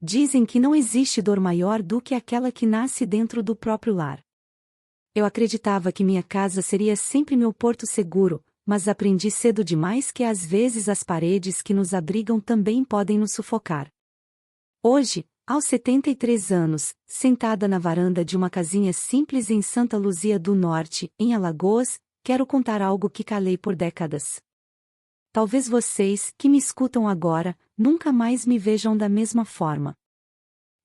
Dizem que não existe dor maior do que aquela que nasce dentro do próprio lar. Eu acreditava que minha casa seria sempre meu porto seguro, mas aprendi cedo demais que às vezes as paredes que nos abrigam também podem nos sufocar. Hoje, aos 73 anos, sentada na varanda de uma casinha simples em Santa Luzia do Norte, em Alagoas, quero contar algo que calei por décadas. Talvez vocês, que me escutam agora, nunca mais me vejam da mesma forma.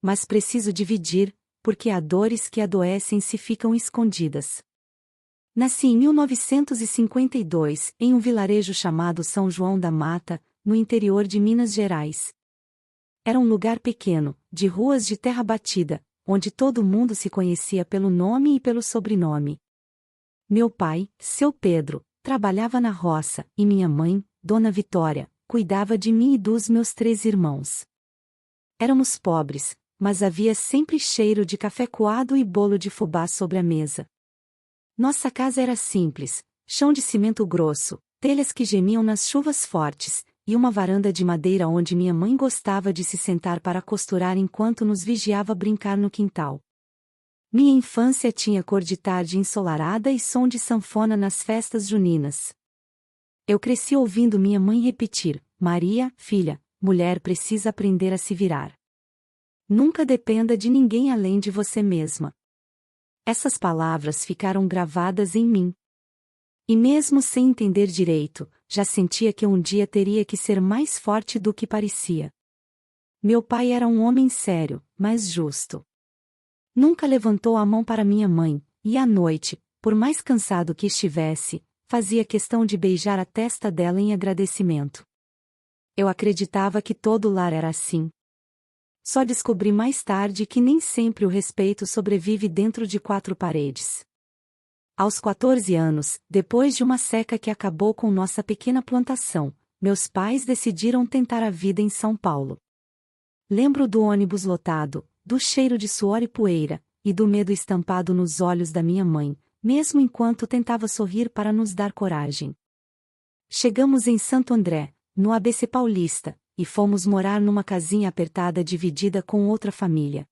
Mas preciso dividir, porque há dores que adoecem se ficam escondidas. Nasci em 1952, em um vilarejo chamado São João da Mata, no interior de Minas Gerais. Era um lugar pequeno, de ruas de terra batida, onde todo mundo se conhecia pelo nome e pelo sobrenome. Meu pai, seu Pedro, trabalhava na roça, e minha mãe, Dona Vitória, cuidava de mim e dos meus 3 irmãos. Éramos pobres, mas havia sempre cheiro de café coado e bolo de fubá sobre a mesa. Nossa casa era simples, chão de cimento grosso, telhas que gemiam nas chuvas fortes, e uma varanda de madeira onde minha mãe gostava de se sentar para costurar enquanto nos vigiava brincar no quintal. Minha infância tinha cor de tarde ensolarada e som de sanfona nas festas juninas. Eu cresci ouvindo minha mãe repetir: Maria, filha, mulher precisa aprender a se virar. Nunca dependa de ninguém além de você mesma. Essas palavras ficaram gravadas em mim. E mesmo sem entender direito, já sentia que um dia teria que ser mais forte do que parecia. Meu pai era um homem sério, mas justo. Nunca levantou a mão para minha mãe, e à noite, por mais cansado que estivesse, fazia questão de beijar a testa dela em agradecimento. Eu acreditava que todo lar era assim. Só descobri mais tarde que nem sempre o respeito sobrevive dentro de 4 paredes. Aos 14 anos, depois de uma seca que acabou com nossa pequena plantação, meus pais decidiram tentar a vida em São Paulo. Lembro do ônibus lotado, do cheiro de suor e poeira, e do medo estampado nos olhos da minha mãe, mesmo enquanto tentava sorrir para nos dar coragem. Chegamos em Santo André, no ABC Paulista, e fomos morar numa casinha apertada dividida com outra família.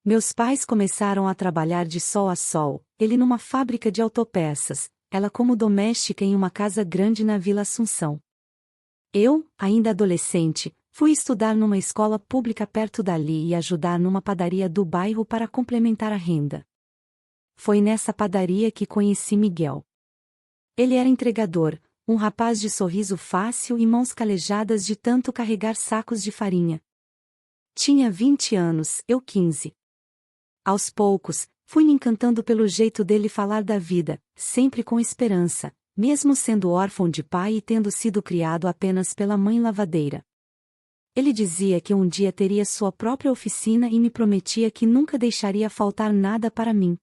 Meus pais começaram a trabalhar de sol a sol, ele numa fábrica de autopeças, ela como doméstica em uma casa grande na Vila Assunção. Eu, ainda adolescente, fui estudar numa escola pública perto dali e ajudar numa padaria do bairro para complementar a renda. Foi nessa padaria que conheci Miguel. Ele era entregador, um rapaz de sorriso fácil e mãos calejadas de tanto carregar sacos de farinha. Tinha 20 anos, eu 15. Aos poucos, fui me encantando pelo jeito dele falar da vida, sempre com esperança, mesmo sendo órfão de pai e tendo sido criado apenas pela mãe lavadeira. Ele dizia que um dia teria sua própria oficina e me prometia que nunca deixaria faltar nada para mim.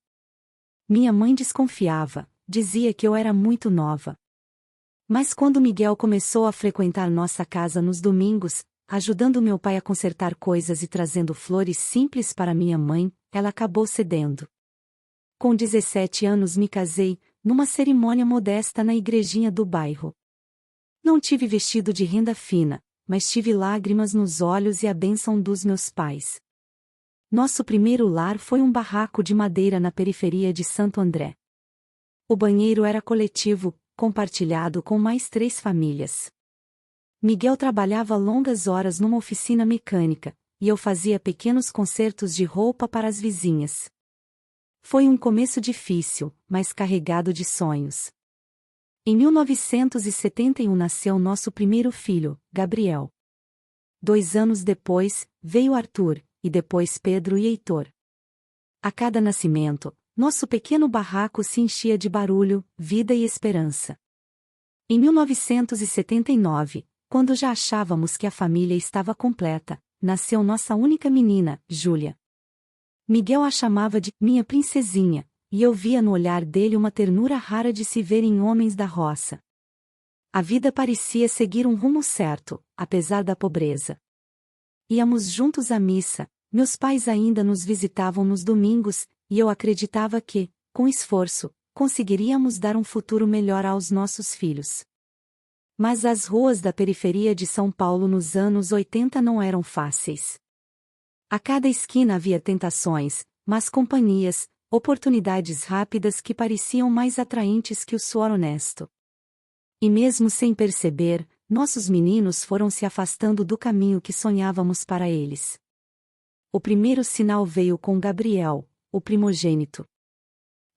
Minha mãe desconfiava, dizia que eu era muito nova. Mas quando Miguel começou a frequentar nossa casa nos domingos, ajudando meu pai a consertar coisas e trazendo flores simples para minha mãe, ela acabou cedendo. Com 17 anos me casei, numa cerimônia modesta na igrejinha do bairro. Não tive vestido de renda fina, mas tive lágrimas nos olhos e a bênção dos meus pais. Nosso primeiro lar foi um barraco de madeira na periferia de Santo André. O banheiro era coletivo, compartilhado com mais 3 famílias. Miguel trabalhava longas horas numa oficina mecânica, e eu fazia pequenos consertos de roupa para as vizinhas. Foi um começo difícil, mas carregado de sonhos. Em 1971 nasceu nosso primeiro filho, Gabriel. 2 anos depois, veio Arthur, e depois Pedro e Heitor. A cada nascimento, nosso pequeno barraco se enchia de barulho, vida e esperança. Em 1979, quando já achávamos que a família estava completa, nasceu nossa única menina, Júlia. Miguel a chamava de minha princesinha, e eu via no olhar dele uma ternura rara de se ver em homens da roça. A vida parecia seguir um rumo certo, apesar da pobreza. Íamos juntos à missa, meus pais ainda nos visitavam nos domingos, e eu acreditava que, com esforço, conseguiríamos dar um futuro melhor aos nossos filhos. Mas as ruas da periferia de São Paulo nos anos 80 não eram fáceis. A cada esquina havia tentações, mas companhias, oportunidades rápidas que pareciam mais atraentes que o suor honesto. E mesmo sem perceber, nossos meninos foram se afastando do caminho que sonhávamos para eles. O primeiro sinal veio com Gabriel, o primogênito.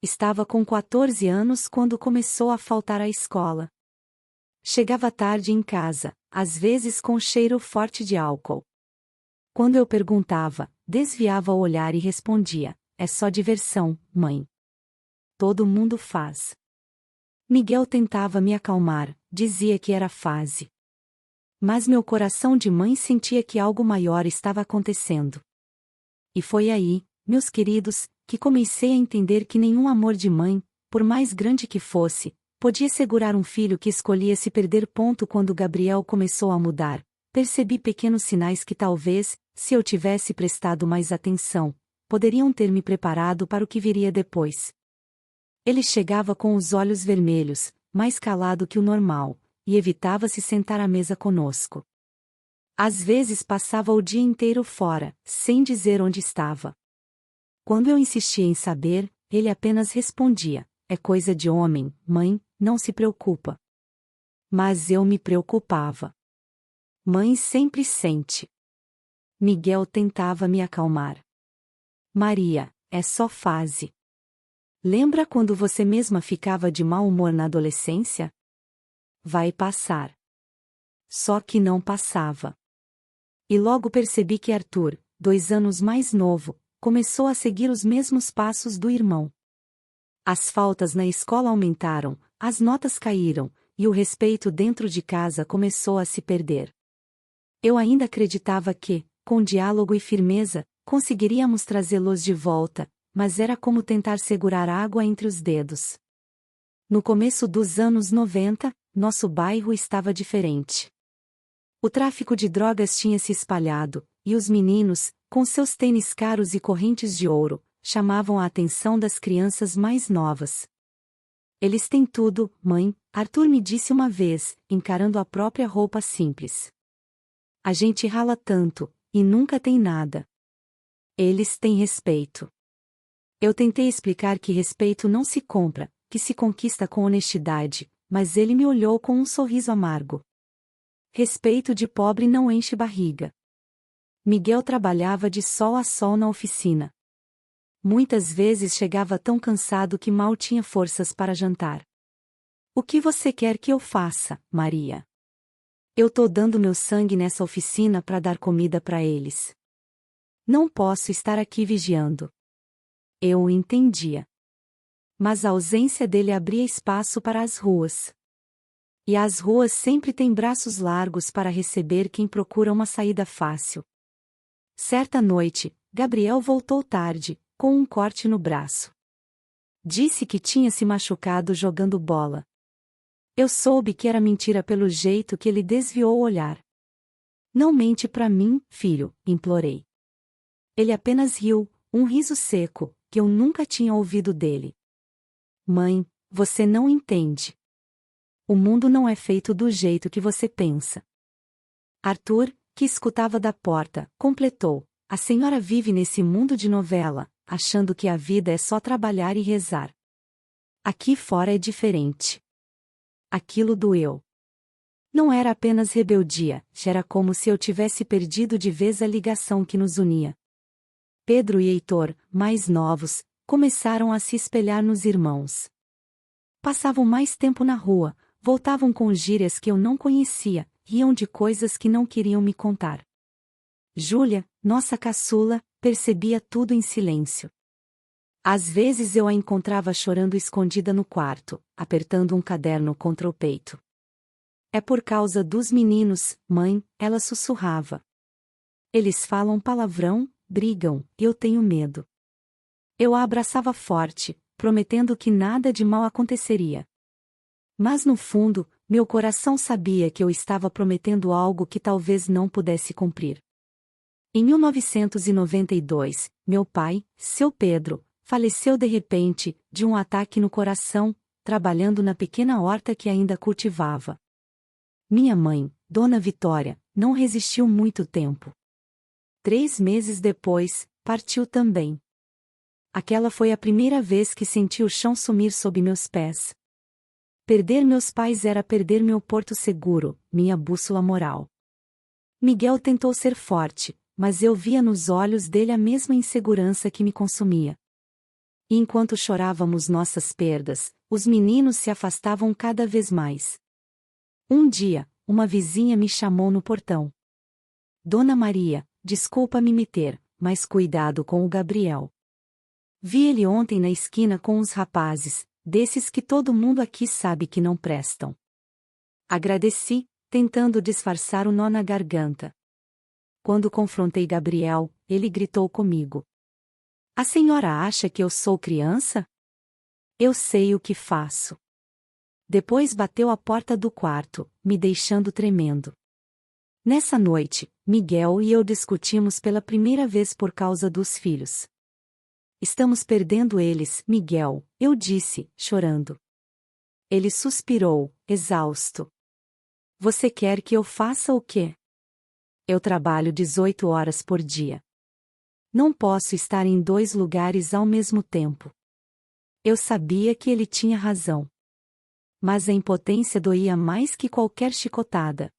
Estava com 14 anos quando começou a faltar à escola. Chegava tarde em casa, às vezes com cheiro forte de álcool. Quando eu perguntava, desviava o olhar e respondia: "É só diversão, mãe. Todo mundo faz." Miguel tentava me acalmar, dizia que era fase. Mas meu coração de mãe sentia que algo maior estava acontecendo. E foi aí, meus queridos, que comecei a entender que nenhum amor de mãe, por mais grande que fosse, podia segurar um filho que escolhia se perder. Quando Gabriel começou a mudar, percebi pequenos sinais que talvez, se eu tivesse prestado mais atenção, poderiam ter me preparado para o que viria depois. Ele chegava com os olhos vermelhos, mais calado que o normal, e evitava se sentar à mesa conosco. Às vezes passava o dia inteiro fora, sem dizer onde estava. Quando eu insistia em saber, ele apenas respondia: "É coisa de homem, mãe, não se preocupa." Mas eu me preocupava. Mãe sempre sente. Miguel tentava me acalmar. "Maria, é só fase. Lembra quando você mesma ficava de mau humor na adolescência? Vai passar." Só que não passava. E logo percebi que Arthur, 2 anos mais novo, começou a seguir os mesmos passos do irmão. As faltas na escola aumentaram, as notas caíram, e o respeito dentro de casa começou a se perder. Eu ainda acreditava que, com diálogo e firmeza, conseguiríamos trazê-los de volta, mas era como tentar segurar água entre os dedos. No começo dos anos 90, nosso bairro estava diferente. O tráfico de drogas tinha se espalhado, e os meninos, com seus tênis caros e correntes de ouro, chamavam a atenção das crianças mais novas. "Eles têm tudo, mãe", Arthur me disse uma vez, encarando a própria roupa simples. "A gente rala tanto, e nunca tem nada. Eles têm respeito." Eu tentei explicar que respeito não se compra, que se conquista com honestidade, mas ele me olhou com um sorriso amargo. Respeito de pobre não enche barriga. Miguel trabalhava de sol a sol na oficina. Muitas vezes chegava tão cansado que mal tinha forças para jantar. "O que você quer que eu faça, Maria? Eu tô dando meu sangue nessa oficina para dar comida para eles. Não posso estar aqui vigiando." Eu o entendia. Mas a ausência dele abria espaço para as ruas. E as ruas sempre têm braços largos para receber quem procura uma saída fácil. Certa noite, Gabriel voltou tarde, com um corte no braço. Disse que tinha se machucado jogando bola. Eu soube que era mentira pelo jeito que ele desviou o olhar. "Não mente pra mim, filho", implorei. Ele apenas riu, um riso seco, que eu nunca tinha ouvido dele. "Mãe, você não entende. O mundo não é feito do jeito que você pensa." Arthur, que escutava da porta, completou: "A senhora vive nesse mundo de novela, achando que a vida é só trabalhar e rezar. Aqui fora é diferente." Aquilo doeu. Não era apenas rebeldia, era como se eu tivesse perdido de vez a ligação que nos unia. Pedro e Heitor, mais novos, começaram a se espelhar nos irmãos. Passavam mais tempo na rua, voltavam com gírias que eu não conhecia, riam de coisas que não queriam me contar. Júlia, nossa caçula, percebia tudo em silêncio. Às vezes eu a encontrava chorando escondida no quarto, apertando um caderno contra o peito. "É por causa dos meninos, mãe", ela sussurrava. "Eles falam palavrão, brigam, e eu tenho medo." Eu a abraçava forte, prometendo que nada de mal aconteceria. Mas no fundo, meu coração sabia que eu estava prometendo algo que talvez não pudesse cumprir. Em 1992, meu pai, seu Pedro, faleceu de repente, de um ataque no coração, trabalhando na pequena horta que ainda cultivava. Minha mãe, Dona Vitória, não resistiu muito tempo. 3 meses depois, partiu também. Aquela foi a primeira vez que senti o chão sumir sob meus pés. Perder meus pais era perder meu porto seguro, minha bússola moral. Miguel tentou ser forte, mas eu via nos olhos dele a mesma insegurança que me consumia. E enquanto chorávamos nossas perdas, os meninos se afastavam cada vez mais. Um dia, uma vizinha me chamou no portão. Dona Maria, desculpa me meter, mas cuidado com o Gabriel. Vi ele ontem na esquina com os rapazes, desses que todo mundo aqui sabe que não prestam. Agradeci, tentando disfarçar o nó na garganta. Quando confrontei Gabriel, ele gritou comigo. A senhora acha que eu sou criança? Eu sei o que faço. Depois bateu a porta do quarto, me deixando tremendo. Nessa noite, Miguel e eu discutimos pela primeira vez por causa dos filhos. Estamos perdendo eles, Miguel, eu disse, chorando. Ele suspirou, exausto. Você quer que eu faça o quê? Eu trabalho 18 horas por dia. Não posso estar em 2 lugares ao mesmo tempo. Eu sabia que ele tinha razão. Mas a impotência doía mais que qualquer chicotada.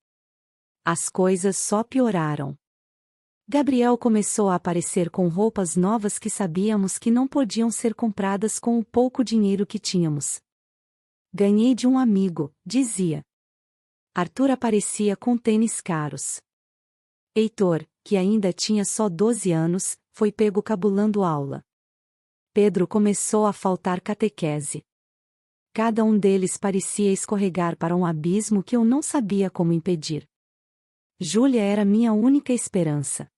As coisas só pioraram. Gabriel começou a aparecer com roupas novas que sabíamos que não podiam ser compradas com o pouco dinheiro que tínhamos. Ganhei de um amigo, dizia. Arthur aparecia com tênis caros. Heitor, que ainda tinha só 12 anos, foi pego cabulando aula. Pedro começou a faltar catequese. Cada um deles parecia escorregar para um abismo que eu não sabia como impedir. Júlia era minha única esperança.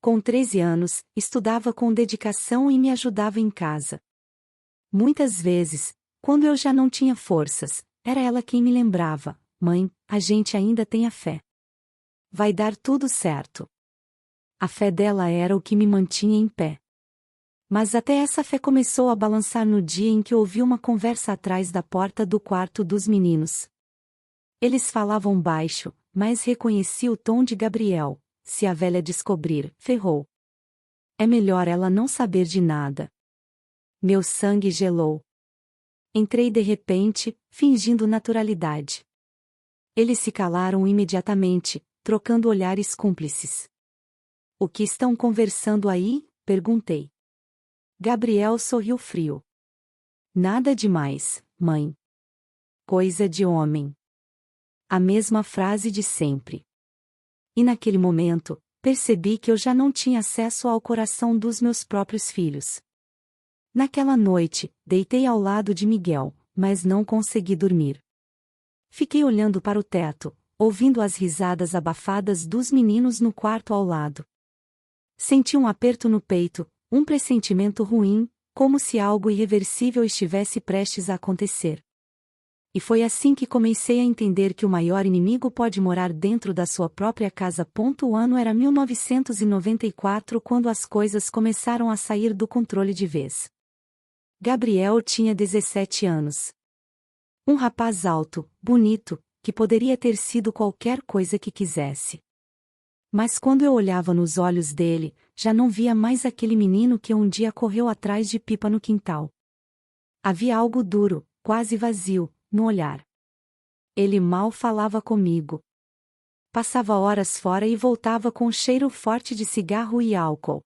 Com 13 anos, estudava com dedicação e me ajudava em casa. Muitas vezes, quando eu já não tinha forças, era ela quem me lembrava: mãe, a gente ainda tem a fé. Vai dar tudo certo. A fé dela era o que me mantinha em pé. Mas até essa fé começou a balançar no dia em que ouvi uma conversa atrás da porta do quarto dos meninos. Eles falavam baixo, mas reconheci o tom de Gabriel. Se a velha descobrir, ferrou. É melhor ela não saber de nada. Meu sangue gelou. Entrei de repente, fingindo naturalidade. Eles se calaram imediatamente, trocando olhares cúmplices. O que estão conversando aí? Perguntei. Gabriel sorriu frio. Nada demais, mãe. Coisa de homem. A mesma frase de sempre. E naquele momento, percebi que eu já não tinha acesso ao coração dos meus próprios filhos. Naquela noite, deitei ao lado de Miguel, mas não consegui dormir. Fiquei olhando para o teto, ouvindo as risadas abafadas dos meninos no quarto ao lado. Senti um aperto no peito, um pressentimento ruim, como se algo irreversível estivesse prestes a acontecer. E foi assim que comecei a entender que o maior inimigo pode morar dentro da sua própria casa. O ano era 1994 quando as coisas começaram a sair do controle de vez. Gabriel tinha 17 anos. Um rapaz alto, bonito, que poderia ter sido qualquer coisa que quisesse. Mas quando eu olhava nos olhos dele, já não via mais aquele menino que um dia correu atrás de pipa no quintal. Havia algo duro, quase vazio, no olhar. Ele mal falava comigo. Passava horas fora e voltava com um cheiro forte de cigarro e álcool.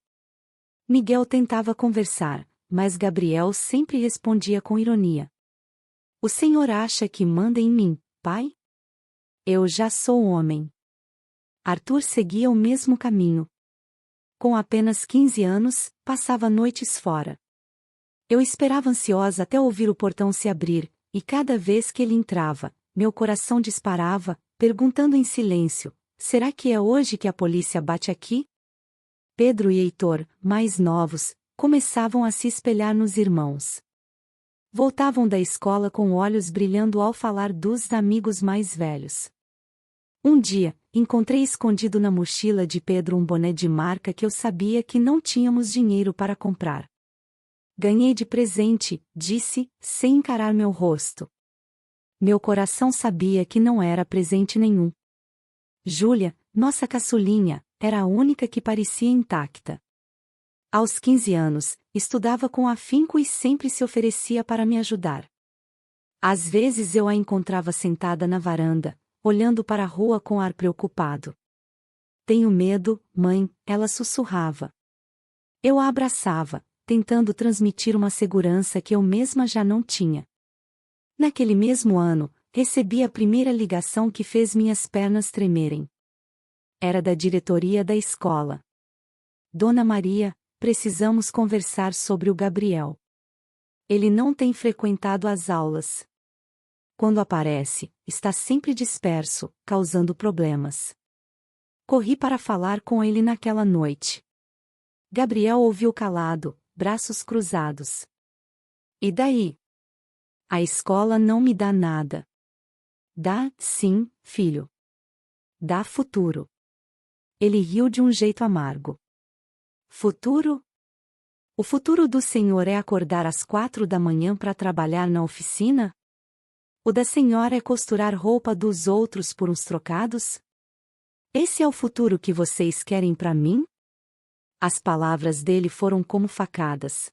Miguel tentava conversar, mas Gabriel sempre respondia com ironia. O senhor acha que manda em mim, pai? Eu já sou homem. Arthur seguia o mesmo caminho. Com apenas 15 anos, passava noites fora. Eu esperava ansiosa até ouvir o portão se abrir, e cada vez que ele entrava, meu coração disparava, perguntando em silêncio: será que é hoje que a polícia bate aqui? Pedro e Heitor, mais novos, começavam a se espelhar nos irmãos. Voltavam da escola com olhos brilhando ao falar dos amigos mais velhos. Um dia, encontrei escondido na mochila de Pedro um boné de marca que eu sabia que não tínhamos dinheiro para comprar. Ganhei de presente, disse, sem encarar meu rosto. Meu coração sabia que não era presente nenhum. Júlia, nossa caçulinha, era a única que parecia intacta. Aos 15 anos, estudava com afinco e sempre se oferecia para me ajudar. Às vezes eu a encontrava sentada na varanda, olhando para a rua com ar preocupado. Tenho medo, mãe, ela sussurrava. Eu a abraçava, tentando transmitir uma segurança que eu mesma já não tinha. Naquele mesmo ano, recebi a primeira ligação que fez minhas pernas tremerem. Era da diretoria da escola. Dona Maria, precisamos conversar sobre o Gabriel. Ele não tem frequentado as aulas. Quando aparece, está sempre disperso, causando problemas. Corri para falar com ele naquela noite. Gabriel ouviu calado, braços cruzados. E daí? A escola não me dá nada. Dá, sim, filho. Dá futuro. Ele riu de um jeito amargo. Futuro? O futuro do senhor é acordar às 4 da manhã para trabalhar na oficina? O da senhora é costurar roupa dos outros por uns trocados? Esse é o futuro que vocês querem para mim? As palavras dele foram como facadas.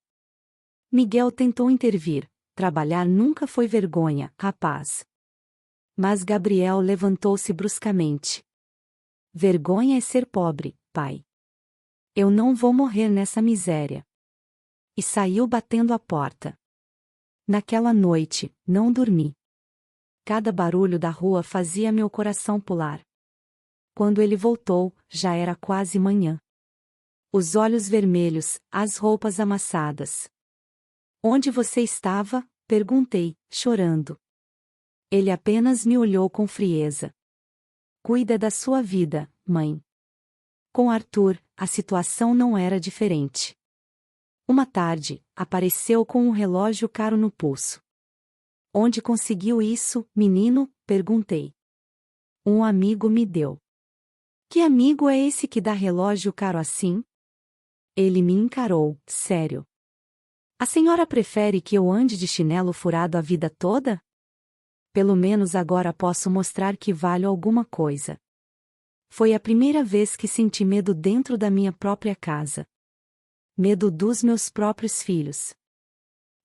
Miguel tentou intervir. Trabalhar nunca foi vergonha, rapaz. Mas Gabriel levantou-se bruscamente. Vergonha é ser pobre, pai. Eu não vou morrer nessa miséria. E saiu batendo a porta. Naquela noite, não dormi. Cada barulho da rua fazia meu coração pular. Quando ele voltou, já era quase manhã. Os olhos vermelhos, as roupas amassadas. Onde você estava? Perguntei, chorando. Ele apenas me olhou com frieza. Cuida da sua vida, mãe. Com Arthur, a situação não era diferente. Uma tarde, apareceu com um relógio caro no pulso. Onde conseguiu isso, menino? Perguntei. Um amigo me deu. Que amigo é esse que dá relógio caro assim? Ele me encarou, sério. A senhora prefere que eu ande de chinelo furado a vida toda? Pelo menos agora posso mostrar que valho alguma coisa. Foi a primeira vez que senti medo dentro da minha própria casa. Medo dos meus próprios filhos.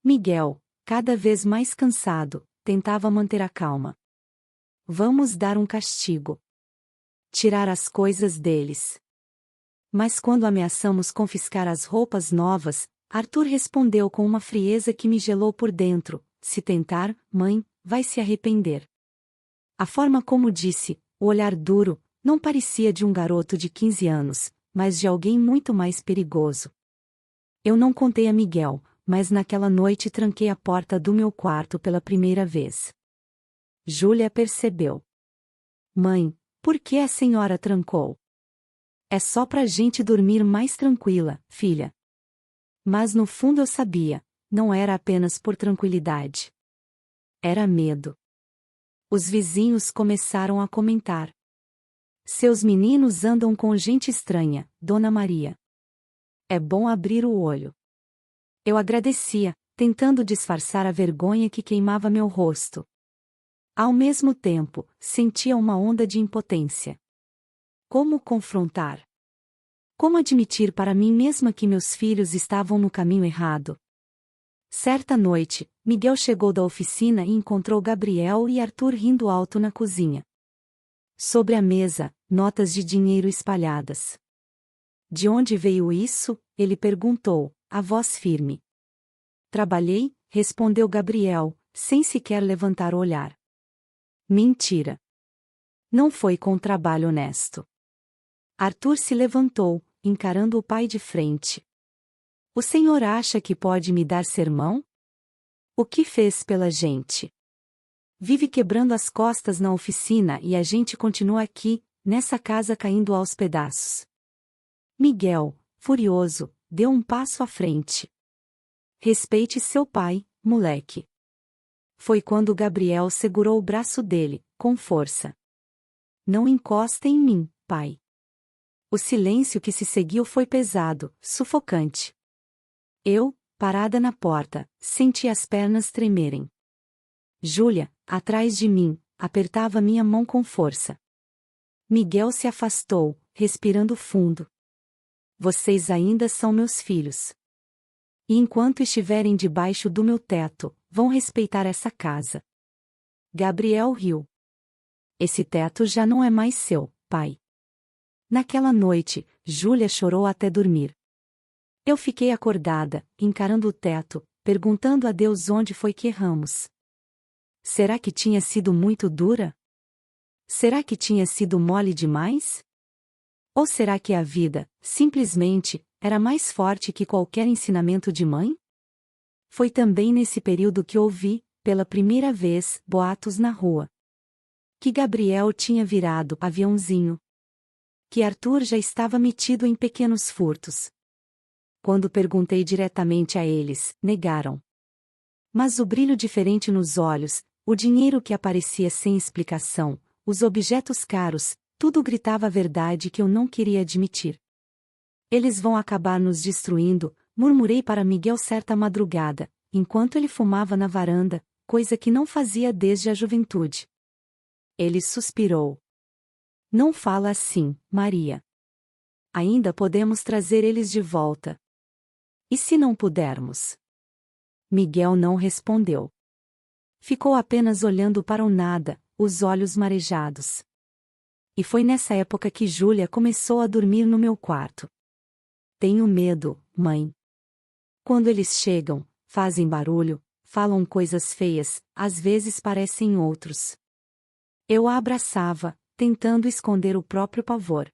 Miguel, cada vez mais cansado, tentava manter a calma. Vamos dar um castigo. Tirar as coisas deles. Mas quando ameaçamos confiscar as roupas novas, Arthur respondeu com uma frieza que me gelou por dentro: se tentar, mãe, vai se arrepender. A forma como disse, o olhar duro, não parecia de um garoto de 15 anos, mas de alguém muito mais perigoso. Eu não contei a Miguel, mas naquela noite tranquei a porta do meu quarto pela primeira vez. Júlia percebeu. Mãe, por que a senhora trancou? É só pra gente dormir mais tranquila, filha. Mas no fundo eu sabia, não era apenas por tranquilidade. Era medo. Os vizinhos começaram a comentar. Seus meninos andam com gente estranha, Dona Maria. É bom abrir o olho. Eu agradecia, tentando disfarçar a vergonha que queimava meu rosto. Ao mesmo tempo, sentia uma onda de impotência. Como confrontar? Como admitir para mim mesma que meus filhos estavam no caminho errado? Certa noite, Miguel chegou da oficina e encontrou Gabriel e Arthur rindo alto na cozinha. Sobre a mesa, notas de dinheiro espalhadas. De onde veio isso? Ele perguntou, a voz firme. Trabalhei, respondeu Gabriel, sem sequer levantar o olhar. Mentira. Não foi com trabalho honesto. Arthur se levantou, encarando o pai de frente. O senhor acha que pode me dar sermão? O que fez pela gente? Vive quebrando as costas na oficina e a gente continua aqui, nessa casa caindo aos pedaços. Miguel, furioso, deu um passo à frente. Respeite seu pai, moleque. Foi quando Gabriel segurou o braço dele, com força. Não encosta em mim, pai. O silêncio que se seguiu foi pesado, sufocante. Eu, parada na porta, senti as pernas tremerem. Júlia, atrás de mim, apertava minha mão com força. Miguel se afastou, respirando fundo. Vocês ainda são meus filhos. E enquanto estiverem debaixo do meu teto, vão respeitar essa casa. Gabriel riu. Esse teto já não é mais seu, pai. Naquela noite, Júlia chorou até dormir. Eu fiquei acordada, encarando o teto, perguntando a Deus onde foi que erramos. Será que tinha sido muito dura? Será que tinha sido mole demais? Ou será que a vida, simplesmente, era mais forte que qualquer ensinamento de mãe? Foi também nesse período que ouvi, pela primeira vez, boatos na rua. Que Gabriel tinha virado aviãozinho. Que Arthur já estava metido em pequenos furtos. Quando perguntei diretamente a eles, negaram. Mas o brilho diferente nos olhos, o dinheiro que aparecia sem explicação, os objetos caros, tudo gritava a verdade que eu não queria admitir. Eles vão acabar nos destruindo, murmurei para Miguel certa madrugada, enquanto ele fumava na varanda, coisa que não fazia desde a juventude. Ele suspirou. Não fala assim, Maria. Ainda podemos trazer eles de volta. E se não pudermos? Miguel não respondeu. Ficou apenas olhando para o nada, os olhos marejados. E foi nessa época que Júlia começou a dormir no meu quarto. Tenho medo, mãe. Quando eles chegam, fazem barulho, falam coisas feias, às vezes parecem outros. Eu a abraçava, tentando esconder o próprio pavor.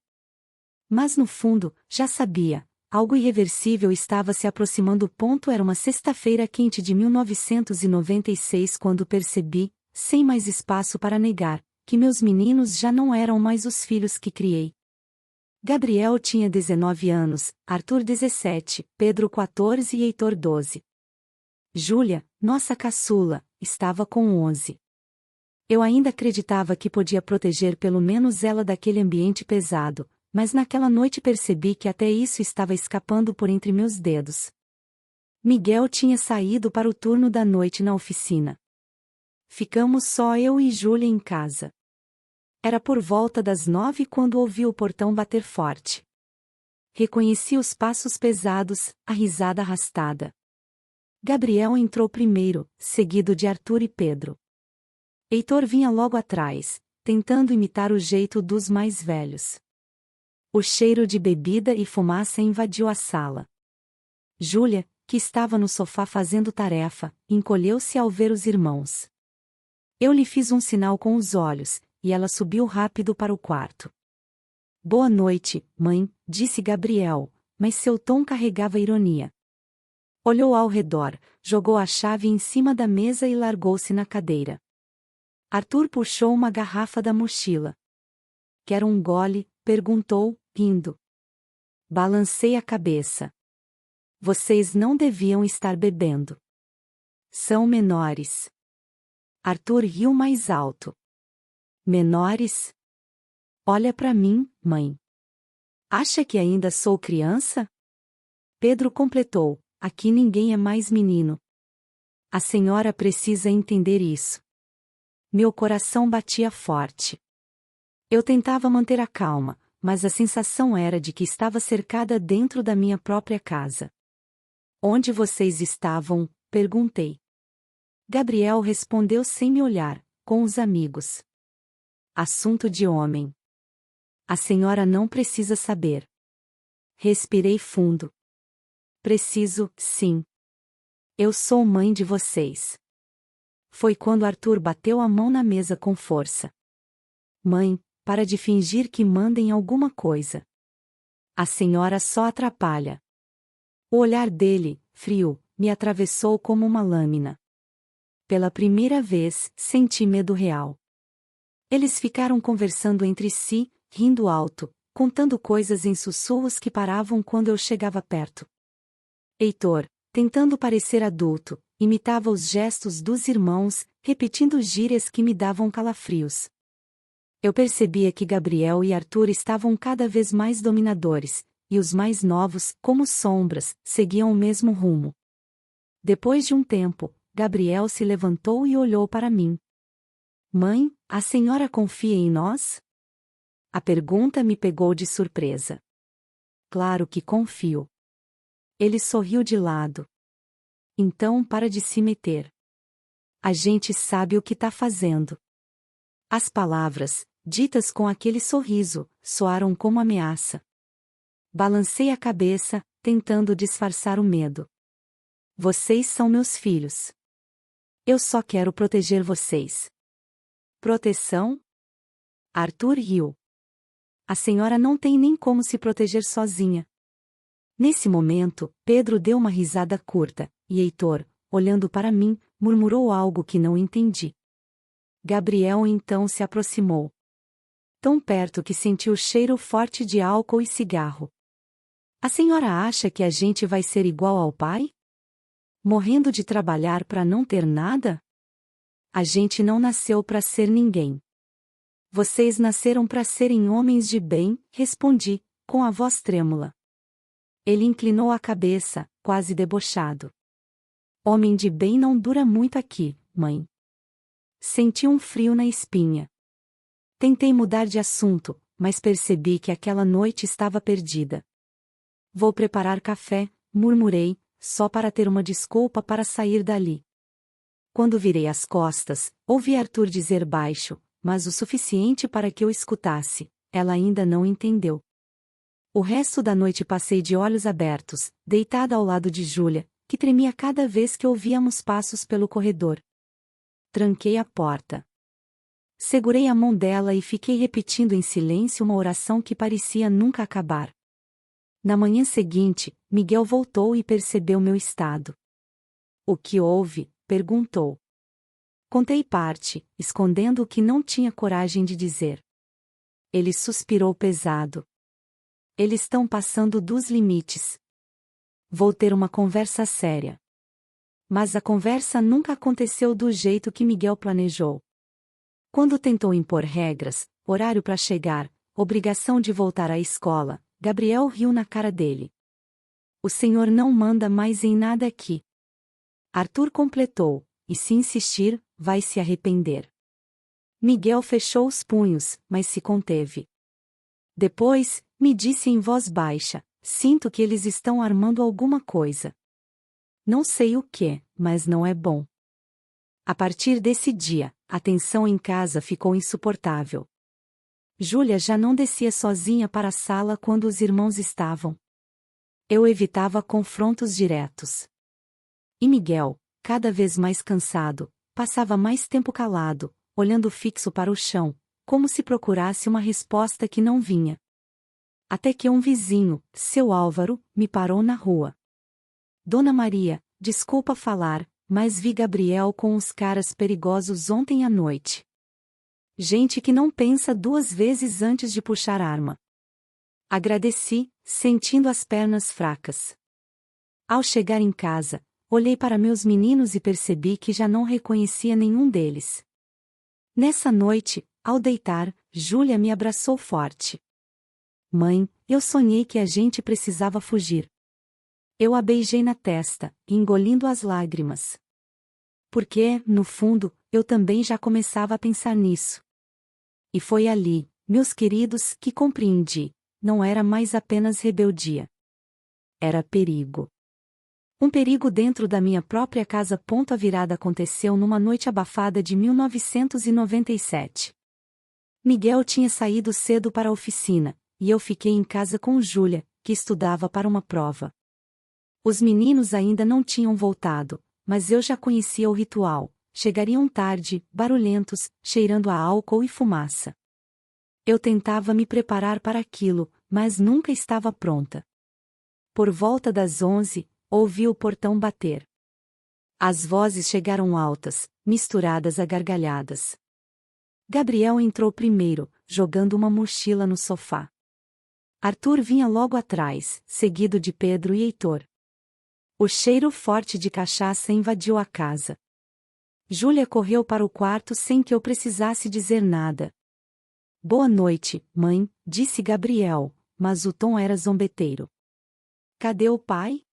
Mas no fundo, já sabia, algo irreversível estava se aproximando. Era uma sexta-feira quente de 1996 quando percebi, sem mais espaço para negar, que meus meninos já não eram mais os filhos que criei. Gabriel tinha 19 anos, Arthur 17, Pedro 14 e Heitor 12. Júlia, nossa caçula, estava com 11. Eu ainda acreditava que podia proteger pelo menos ela daquele ambiente pesado, mas naquela noite percebi que até isso estava escapando por entre meus dedos. Miguel tinha saído para o turno da noite na oficina. Ficamos só eu e Júlia em casa. Era por volta das 9 quando ouvi o portão bater forte. Reconheci os passos pesados, a risada arrastada. Gabriel entrou primeiro, seguido de Arthur e Pedro. Heitor vinha logo atrás, tentando imitar o jeito dos mais velhos. O cheiro de bebida e fumaça invadiu a sala. Júlia, que estava no sofá fazendo tarefa, encolheu-se ao ver os irmãos. Eu lhe fiz um sinal com os olhos, e ela subiu rápido para o quarto. Boa noite, mãe, disse Gabriel, mas seu tom carregava ironia. Olhou ao redor, jogou a chave em cima da mesa e largou-se na cadeira. Arthur puxou uma garrafa da mochila. Quer um gole? Perguntou, rindo. Balancei a cabeça. Vocês não deviam estar bebendo. São menores. Arthur riu mais alto. Menores? Olha para mim, mãe. Acha que ainda sou criança? Pedro completou, aqui ninguém é mais menino. A senhora precisa entender isso. Meu coração batia forte. Eu tentava manter a calma, mas a sensação era de que estava cercada dentro da minha própria casa. Onde vocês estavam? Perguntei. Gabriel respondeu sem me olhar, com os amigos. Assunto de homem. A senhora não precisa saber. Respirei fundo. Preciso, sim. Eu sou mãe de vocês. Foi quando Arthur bateu a mão na mesa com força. Mãe, para de fingir que mandem alguma coisa. A senhora só atrapalha. O olhar dele, frio, me atravessou como uma lâmina. Pela primeira vez, senti medo real. Eles ficaram conversando entre si, rindo alto, contando coisas em sussurros que paravam quando eu chegava perto. Heitor, tentando parecer adulto, imitava os gestos dos irmãos, repetindo gírias que me davam calafrios. Eu percebia que Gabriel e Arthur estavam cada vez mais dominadores, e os mais novos, como sombras, seguiam o mesmo rumo. Depois de um tempo, Gabriel se levantou e olhou para mim. Mãe, a senhora confia em nós? A pergunta me pegou de surpresa. Claro que confio. Ele sorriu de lado. Então para de se meter. A gente sabe o que tá fazendo. As palavras, ditas com aquele sorriso, soaram como ameaça. Balancei a cabeça, tentando disfarçar o medo. Vocês são meus filhos. Eu só quero proteger vocês. Proteção? Arthur riu. A senhora não tem nem como se proteger sozinha. Nesse momento, Pedro deu uma risada curta, e Heitor, olhando para mim, murmurou algo que não entendi. Gabriel então se aproximou. Tão perto que senti o cheiro forte de álcool e cigarro. A senhora acha que a gente vai ser igual ao pai? Morrendo de trabalhar para não ter nada? A gente não nasceu para ser ninguém. Vocês nasceram para serem homens de bem, respondi, com a voz trêmula. Ele inclinou a cabeça, quase debochado. Homem de bem não dura muito aqui, mãe. Senti um frio na espinha. Tentei mudar de assunto, mas percebi que aquela noite estava perdida. Vou preparar café, murmurei, só para ter uma desculpa para sair dali. Quando virei as costas, ouvi Arthur dizer baixo, mas o suficiente para que eu escutasse: ela ainda não entendeu. O resto da noite passei de olhos abertos, deitada ao lado de Júlia, que tremia cada vez que ouvíamos passos pelo corredor. Tranquei a porta. Segurei a mão dela e fiquei repetindo em silêncio uma oração que parecia nunca acabar. Na manhã seguinte, Miguel voltou e percebeu meu estado. O que houve? Perguntou. Contei parte, escondendo o que não tinha coragem de dizer. Ele suspirou pesado. Eles estão passando dos limites. Vou ter uma conversa séria. Mas a conversa nunca aconteceu do jeito que Miguel planejou. Quando tentou impor regras, horário para chegar, obrigação de voltar à escola, Gabriel riu na cara dele. O senhor não manda mais em nada aqui. Arthur completou, e se insistir, vai se arrepender. Miguel fechou os punhos, mas se conteve. Depois, me disse em voz baixa: sinto que eles estão armando alguma coisa. Não sei o que, mas não é bom. A partir desse dia, a tensão em casa ficou insuportável. Júlia já não descia sozinha para a sala quando os irmãos estavam. Eu evitava confrontos diretos. E Miguel, cada vez mais cansado, passava mais tempo calado, olhando fixo para o chão, como se procurasse uma resposta que não vinha. Até que um vizinho, seu Álvaro, me parou na rua. Dona Maria, desculpa falar, mas vi Gabriel com os caras perigosos ontem à noite. Gente que não pensa duas vezes antes de puxar arma. Agradeci, sentindo as pernas fracas. Ao chegar em casa, olhei para meus meninos e percebi que já não reconhecia nenhum deles. Nessa noite, ao deitar, Júlia me abraçou forte. Mãe, eu sonhei que a gente precisava fugir. Eu a beijei na testa, engolindo as lágrimas. Porque, no fundo, eu também já começava a pensar nisso. E foi ali, meus queridos, que compreendi: não era mais apenas rebeldia. Era perigo. Um perigo dentro da minha própria casa. A virada aconteceu numa noite abafada de 1997. Miguel tinha saído cedo para a oficina, e eu fiquei em casa com Júlia, que estudava para uma prova. Os meninos ainda não tinham voltado, mas eu já conhecia o ritual: chegariam tarde, barulhentos, cheirando a álcool e fumaça. Eu tentava me preparar para aquilo, mas nunca estava pronta. Por volta das 11, ouvi o portão bater. As vozes chegaram altas, misturadas a gargalhadas. Gabriel entrou primeiro, jogando uma mochila no sofá. Arthur vinha logo atrás, seguido de Pedro e Heitor. O cheiro forte de cachaça invadiu a casa. Júlia correu para o quarto sem que eu precisasse dizer nada. Boa noite, mãe, disse Gabriel, mas o tom era zombeteiro. Cadê o pai?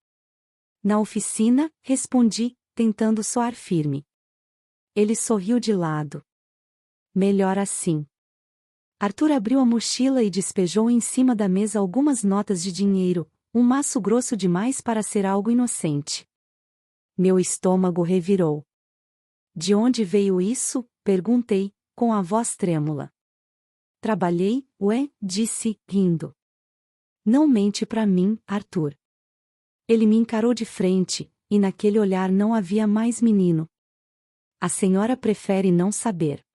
Na oficina, respondi, tentando soar firme. Ele sorriu de lado. Melhor assim. Arthur abriu a mochila e despejou em cima da mesa algumas notas de dinheiro, um maço grosso demais para ser algo inocente. Meu estômago revirou. De onde veio isso? Perguntei, com a voz trêmula. Trabalhei, disse, rindo. Não mente para mim, Arthur. Ele me encarou de frente, e naquele olhar não havia mais menino. A senhora prefere não saber.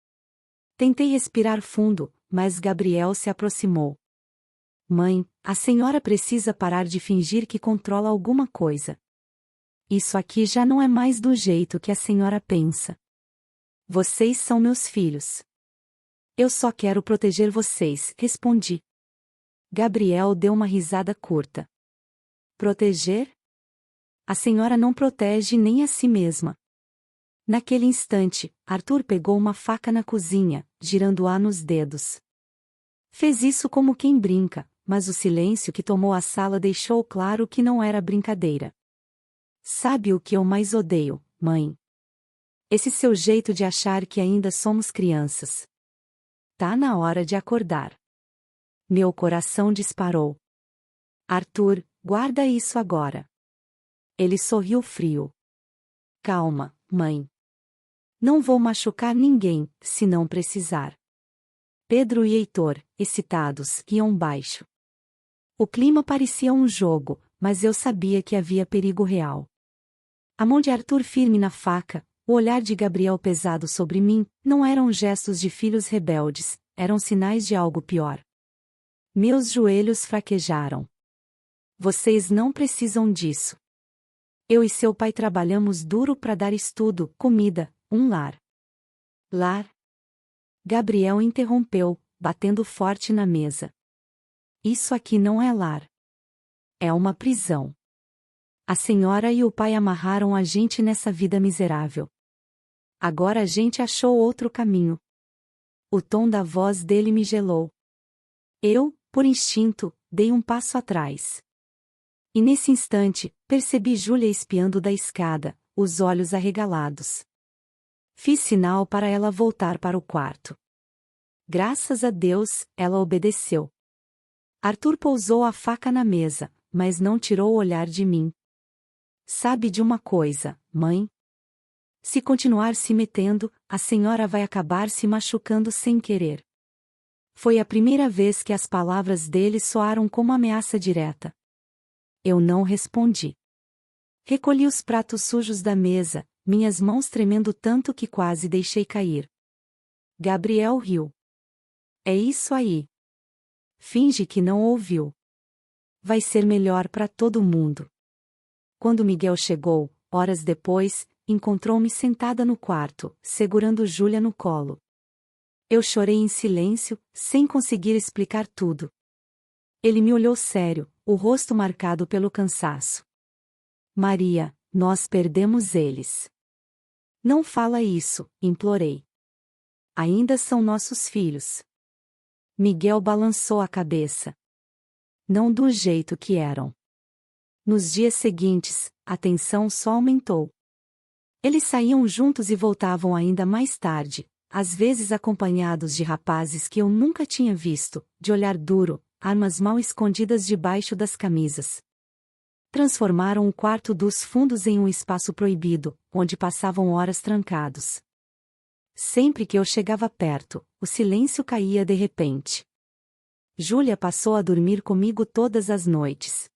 Tentei respirar fundo, mas Gabriel se aproximou. Mãe, a senhora precisa parar de fingir que controla alguma coisa. Isso aqui já não é mais do jeito que a senhora pensa. Vocês são meus filhos. Eu só quero proteger vocês, respondi. Gabriel deu uma risada curta. Proteger? A senhora não protege nem a si mesma. Naquele instante, Arthur pegou uma faca na cozinha, girando-a nos dedos. Fez isso como quem brinca, mas o silêncio que tomou a sala deixou claro que não era brincadeira. Sabe o que eu mais odeio, mãe? Esse seu jeito de achar que ainda somos crianças. Tá na hora de acordar. Meu coração disparou. Arthur, guarda isso agora. Ele sorriu frio. Calma, mãe. Não vou machucar ninguém, se não precisar. Pedro e Heitor, excitados, iam baixo. O clima parecia um jogo, mas eu sabia que havia perigo real. A mão de Arthur firme na faca, o olhar de Gabriel pesado sobre mim, não eram gestos de filhos rebeldes, eram sinais de algo pior. Meus joelhos fraquejaram. Vocês não precisam disso. Eu e seu pai trabalhamos duro para dar estudo, comida, um lar. Lar? Gabriel interrompeu, batendo forte na mesa. Isso aqui não é lar. É uma prisão. A senhora e o pai amarraram a gente nessa vida miserável. Agora a gente achou outro caminho. O tom da voz dele me gelou. Eu, por instinto, dei um passo atrás. E nesse instante, percebi Júlia espiando da escada, os olhos arregalados. Fiz sinal para ela voltar para o quarto. Graças a Deus, ela obedeceu. Arthur pousou a faca na mesa, mas não tirou o olhar de mim. Sabe de uma coisa, mãe? Se continuar se metendo, a senhora vai acabar se machucando sem querer. Foi a primeira vez que as palavras dele soaram como ameaça direta. Eu não respondi. Recolhi os pratos sujos da mesa, minhas mãos tremendo tanto que quase deixei cair. Gabriel riu. É isso aí. Finge que não ouviu. Vai ser melhor para todo mundo. Quando Miguel chegou, horas depois, encontrou-me sentada no quarto, segurando Júlia no colo. Eu chorei em silêncio, sem conseguir explicar tudo. Ele me olhou sério, o rosto marcado pelo cansaço. Maria, nós perdemos eles. Não fala isso, implorei. Ainda são nossos filhos. Miguel balançou a cabeça. Não do jeito que eram. Nos dias seguintes, a tensão só aumentou. Eles saíam juntos e voltavam ainda mais tarde, às vezes acompanhados de rapazes que eu nunca tinha visto, de olhar duro, armas mal escondidas debaixo das camisas. Transformaram o quarto dos fundos em um espaço proibido, onde passavam horas trancados. Sempre que eu chegava perto, o silêncio caía de repente. Júlia passou a dormir comigo todas as noites.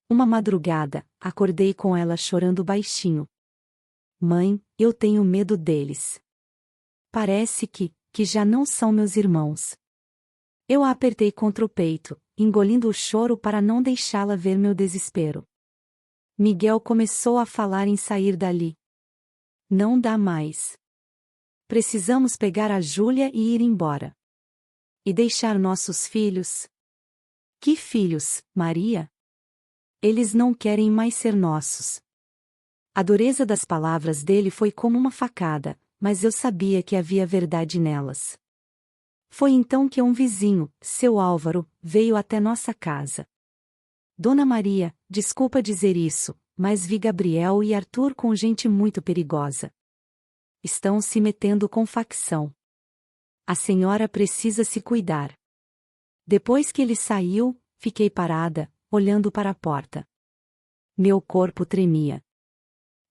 Uma madrugada, acordei com ela chorando baixinho. Mãe, eu tenho medo deles. Parece que já não são meus irmãos. Eu a apertei contra o peito, engolindo o choro para não deixá-la ver meu desespero. Miguel começou a falar em sair dali. Não dá mais. Precisamos pegar a Júlia e ir embora. E deixar nossos filhos. Que filhos, Maria? Eles não querem mais ser nossos. A dureza das palavras dele foi como uma facada, mas eu sabia que havia verdade nelas. Foi então que um vizinho, seu Álvaro, veio até nossa casa. Dona Maria, desculpa dizer isso, mas vi Gabriel e Arthur com gente muito perigosa. Estão se metendo com facção. A senhora precisa se cuidar. Depois que ele saiu, fiquei parada, olhando para a porta. Meu corpo tremia.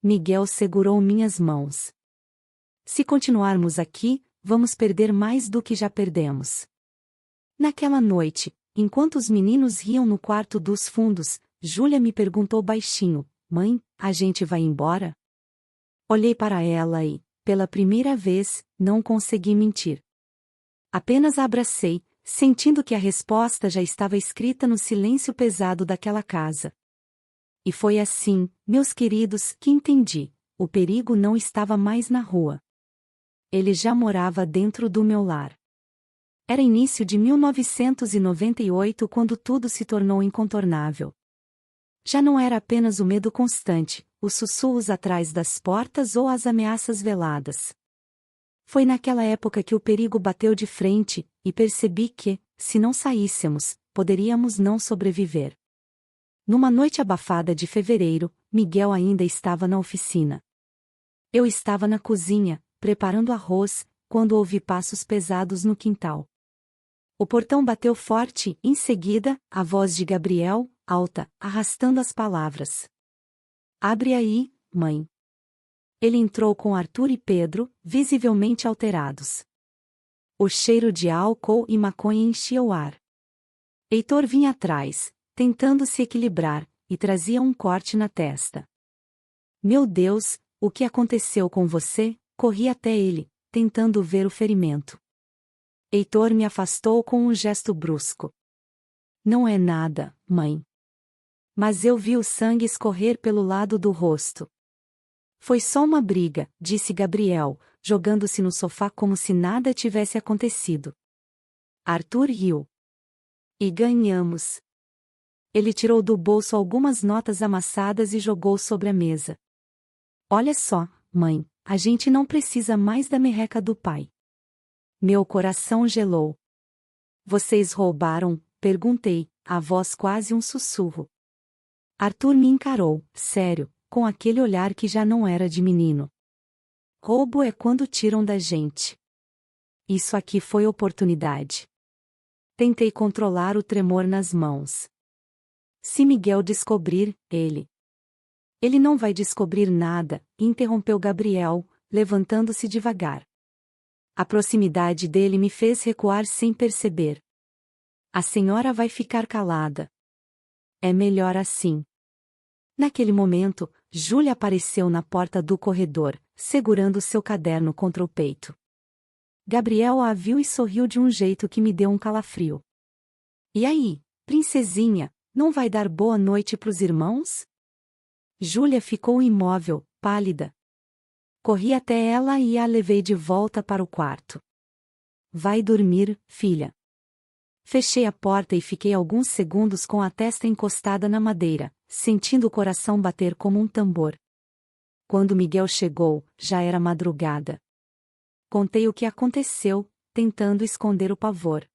Miguel segurou minhas mãos. Se continuarmos aqui, vamos perder mais do que já perdemos. Naquela noite, enquanto os meninos riam no quarto dos fundos, Júlia me perguntou baixinho: Mãe, a gente vai embora? Olhei para ela e, pela primeira vez, não consegui mentir. Apenas a abracei, sentindo que a resposta já estava escrita no silêncio pesado daquela casa. E foi assim, meus queridos, que entendi: o perigo não estava mais na rua. Ele já morava dentro do meu lar. Era início de 1998 quando tudo se tornou incontornável. Já não era apenas o medo constante, os sussurros atrás das portas ou as ameaças veladas. Foi naquela época que o perigo bateu de frente, e percebi que, se não saíssemos, poderíamos não sobreviver. Numa noite abafada de fevereiro, Miguel ainda estava na oficina. Eu estava na cozinha, preparando arroz, quando ouvi passos pesados no quintal. O portão bateu forte, em seguida, a voz de Gabriel, alta, arrastando as palavras. Abre aí, mãe. Ele entrou com Arthur e Pedro, visivelmente alterados. O cheiro de álcool e maconha enchia o ar. Heitor vinha atrás, tentando se equilibrar, e trazia um corte na testa. Meu Deus, o que aconteceu com você? Corri até ele, tentando ver o ferimento. Heitor me afastou com um gesto brusco. Não é nada, mãe. Mas eu vi o sangue escorrer pelo lado do rosto. Foi só uma briga, disse Gabriel, jogando-se no sofá como se nada tivesse acontecido. Arthur riu. E ganhamos. Ele tirou do bolso algumas notas amassadas e jogou sobre a mesa. Olha só, mãe, a gente não precisa mais da merreca do pai. Meu coração gelou. Vocês roubaram? Perguntei, a voz quase um sussurro. Arthur me encarou, sério, com aquele olhar que já não era de menino. Roubo é quando tiram da gente. Isso aqui foi oportunidade. Tentei controlar o tremor nas mãos. Se Miguel descobrir, Ele não vai descobrir nada, interrompeu Gabriel, levantando-se devagar. A proximidade dele me fez recuar sem perceber. A senhora vai ficar calada. É melhor assim. Naquele momento, Júlia apareceu na porta do corredor, segurando seu caderno contra o peito. Gabriel a viu e sorriu de um jeito que me deu um calafrio. E aí, princesinha, não vai dar boa noite pros irmãos? Júlia ficou imóvel, pálida. Corri até ela e a levei de volta para o quarto. Vai dormir, filha. Fechei a porta e fiquei alguns segundos com a testa encostada na madeira, sentindo o coração bater como um tambor. Quando Miguel chegou, já era madrugada. Contei o que aconteceu, tentando esconder o pavor.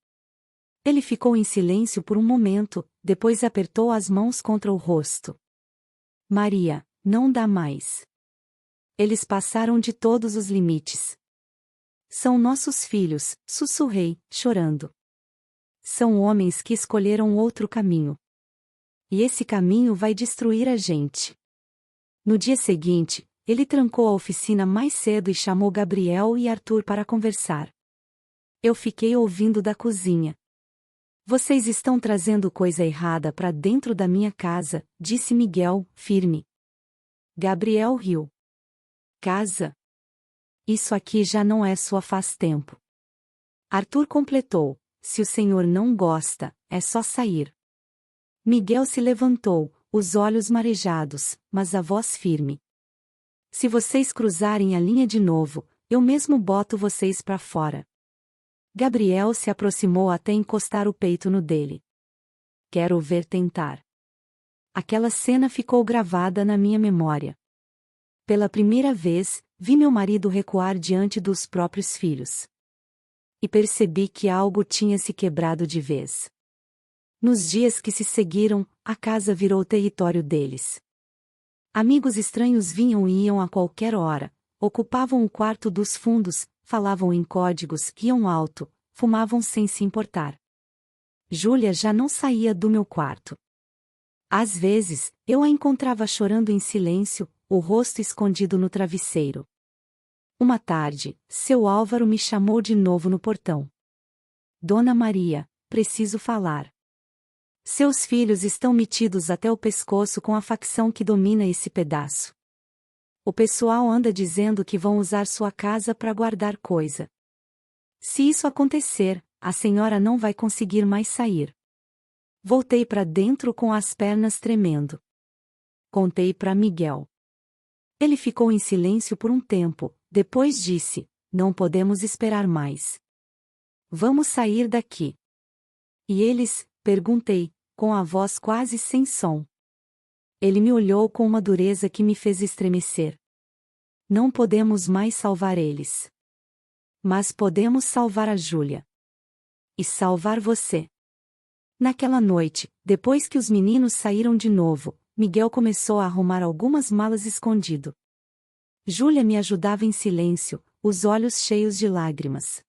Ele ficou em silêncio por um momento, depois apertou as mãos contra o rosto. Maria, não dá mais. Eles passaram de todos os limites. São nossos filhos, sussurrei, chorando. São homens que escolheram outro caminho. E esse caminho vai destruir a gente. No dia seguinte, ele trancou a oficina mais cedo e chamou Gabriel e Arthur para conversar. Eu fiquei ouvindo da cozinha. Vocês estão trazendo coisa errada para dentro da minha casa, disse Miguel, firme. Gabriel riu. Casa? Isso aqui já não é sua faz tempo. Arthur completou: se o senhor não gosta, é só sair. Miguel se levantou, os olhos marejados, mas a voz firme. Se vocês cruzarem a linha de novo, eu mesmo boto vocês para fora. Gabriel se aproximou até encostar o peito no dele. Quero ver tentar. Aquela cena ficou gravada na minha memória. Pela primeira vez, vi meu marido recuar diante dos próprios filhos. E percebi que algo tinha se quebrado de vez. Nos dias que se seguiram, a casa virou território deles. Amigos estranhos vinham e iam a qualquer hora, ocupavam o quarto dos fundos, falavam em códigos, riam alto, fumavam sem se importar. Júlia já não saía do meu quarto. Às vezes, eu a encontrava chorando em silêncio, o rosto escondido no travesseiro. Uma tarde, seu Álvaro me chamou de novo no portão. Dona Maria, preciso falar. Seus filhos estão metidos até o pescoço com a facção que domina esse pedaço. O pessoal anda dizendo que vão usar sua casa para guardar coisa. Se isso acontecer, a senhora não vai conseguir mais sair. Voltei para dentro com as pernas tremendo. Contei para Miguel. Ele ficou em silêncio por um tempo, depois disse: não podemos esperar mais. Vamos sair daqui. E eles? Perguntei, com a voz quase sem som. Ele me olhou com uma dureza que me fez estremecer. Não podemos mais salvar eles. Mas podemos salvar a Júlia. E salvar você. Naquela noite, depois que os meninos saíram de novo, Miguel começou a arrumar algumas malas escondido. Júlia me ajudava em silêncio, os olhos cheios de lágrimas.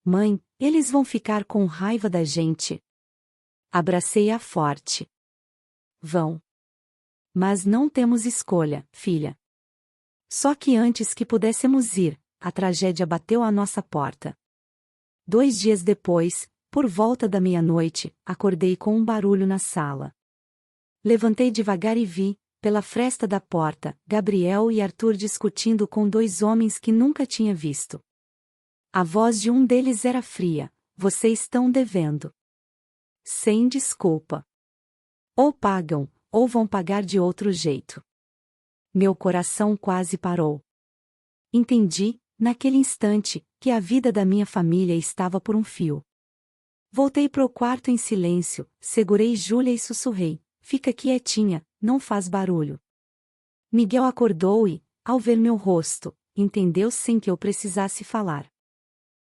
Mãe, eles vão ficar com raiva da gente. Abracei-a forte. Vão. Mas não temos escolha, filha. Só que antes que pudéssemos ir, a tragédia bateu à nossa porta. 2 dias depois, por volta da meia-noite, acordei com um barulho na sala. Levantei devagar e vi, pela fresta da porta, Gabriel e Arthur discutindo com 2 homens que nunca tinha visto. A voz de um deles era fria: vocês estão devendo. Sem desculpa. Ou pagam, ou vão pagar de outro jeito. Meu coração quase parou. Entendi, naquele instante, que a vida da minha família estava por um fio. Voltei pro quarto em silêncio, segurei Júlia e sussurrei: fica quietinha, não faz barulho. Miguel acordou e, ao ver meu rosto, entendeu sem que eu precisasse falar.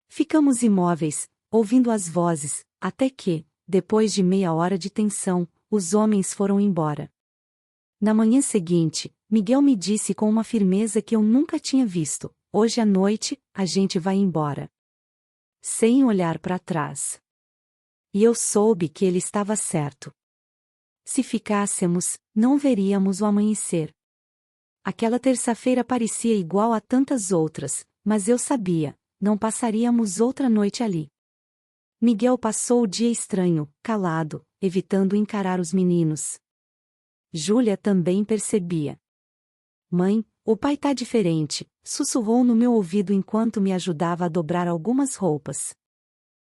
Ficamos imóveis, ouvindo as vozes, até que, depois de meia hora de tensão, os homens foram embora. Na manhã seguinte, Miguel me disse com uma firmeza que eu nunca tinha visto: hoje à noite, a gente vai embora. Sem olhar para trás. E eu soube que ele estava certo. Se ficássemos, não veríamos o amanhecer. Aquela terça-feira parecia igual a tantas outras, mas eu sabia, não passaríamos outra noite ali. Miguel passou o dia estranho, calado, evitando encarar os meninos. Júlia também percebia. Mãe, o pai tá diferente, sussurrou no meu ouvido enquanto me ajudava a dobrar algumas roupas.